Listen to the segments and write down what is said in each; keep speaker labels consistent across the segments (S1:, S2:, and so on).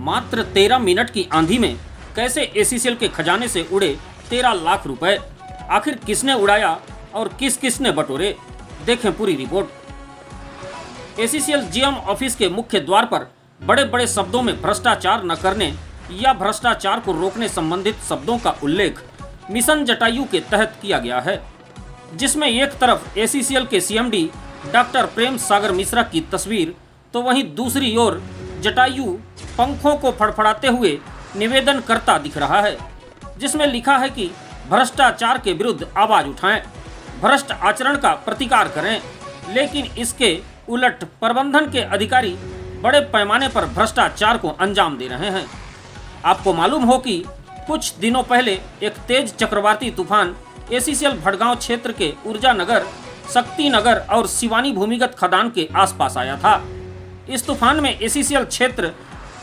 S1: मात्र 13 मिनट की आंधी में कैसे एसीसीएल के खजाने से उड़े 13 लाख रुपए। आखिर किसने उड़ाया और किस किस ने बटोरे, देखें पूरी रिपोर्ट। एसीसीएल जीएम ऑफिस के मुख्य द्वार पर बड़े बड़े शब्दों में भ्रष्टाचार न करने या भ्रष्टाचार को रोकने संबंधित शब्दों का उल्लेख मिशन जटायु के तहत किया गया है, जिसमें एक तरफ एसीसीएल के सीएमडी डॉक्टर प्रेम सागर मिश्रा की तस्वीर तो वहीं दूसरी ओर जटायु पंखों को फड़फड़ाते हुए निवेदन करता दिख रहा है, जिसमें लिखा है कि भ्रष्टाचार के विरुद्ध आवाज उठाएं, भ्रष्ट आचरण का प्रतिकार करें। लेकिन इसके उलट प्रबंधन के अधिकारी बड़े पैमाने पर भ्रष्टाचार को अंजाम दे रहे हैं। आपको मालूम हो कि कुछ दिनों पहले एक तेज चक्रवाती तूफान एसीसीएल भटगांव क्षेत्र के ऊर्जा नगर, शक्ति नगर और शिवानी भूमिगत खदान के आसपास आया था। इस तूफान में एसीसीएल क्षेत्र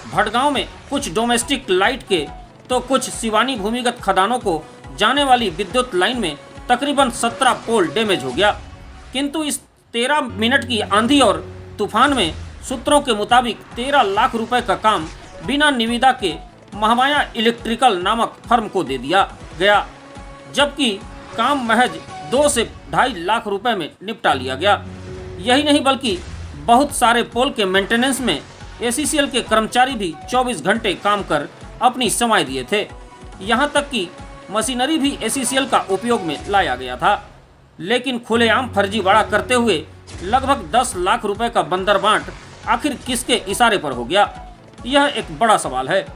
S1: भटगांव में कुछ डोमेस्टिक लाइट के तो कुछ शिवानी भूमिगत खदानों को जाने वाली विद्युत लाइन में तकरीबन 17 पोल डैमेज हो गया। किंतु इस 13 मिनट की आंधी और तूफान में सूत्रों के मुताबिक 13 लाख रुपए का काम बिना निविदा के महामाया इलेक्ट्रिकल नामक फर्म को दे दिया गया, जबकि काम महज 2 से 2.5 लाख रुपए में निपटा लिया गया। यही नहीं बल्कि बहुत सारे पोल के मेंटेनेंस में एसीसीएल के कर्मचारी भी 24 घंटे काम कर अपनी समय दिए थे। यहाँ तक कि मशीनरी भी एसीसीएल का उपयोग में लाया गया था, लेकिन खुलेआम फर्जीवाड़ा करते हुए लगभग 10 लाख रुपए का बंदरबांट आखिर किसके इशारे पर हो गया, यह एक बड़ा सवाल है।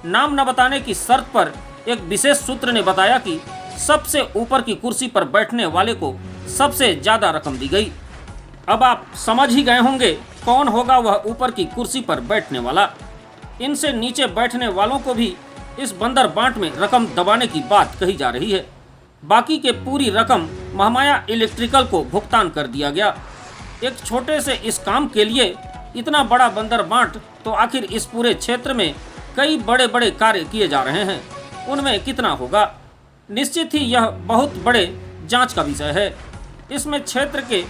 S1: नाम न बताने की शर्त पर एक विशेष सूत्र ने बताया कि सबसे ऊपर की कुर्सी पर बैठने वाले को सबसे ज्यादा रकम दी गई। अब आप समझ ही गए होंगे कौन होगा वह ऊपर की कुर्सी पर बैठने वाला। इनसे नीचे बैठने वालों को भी इस बंदरबांट में रकम दबाने की बात कही जा रही है। बाकी के पूरी रकम महामाया इलेक्ट्रिकल को भुगतान कर दिया गया। एक छोटे से इस काम के लिए इतना बड़ा बंदरबांट, तो आखिर इस पूरे क्षेत्र में कई बड़े बड़े कार्य किए जा रहे हैं, उनमें कितना होगा। निश्चित ही यह बहुत बड़े जांच का विषय है। इसमें क्षेत्र के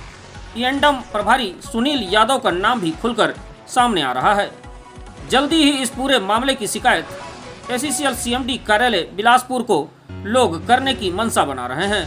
S1: एंडम प्रभारी सुनील यादव का नाम भी खुलकर सामने आ रहा है। जल्दी ही इस पूरे मामले की शिकायत एसीसीएल सीएमडी कार्यालय बिलासपुर को लोग करने की मंशा बना रहे हैं।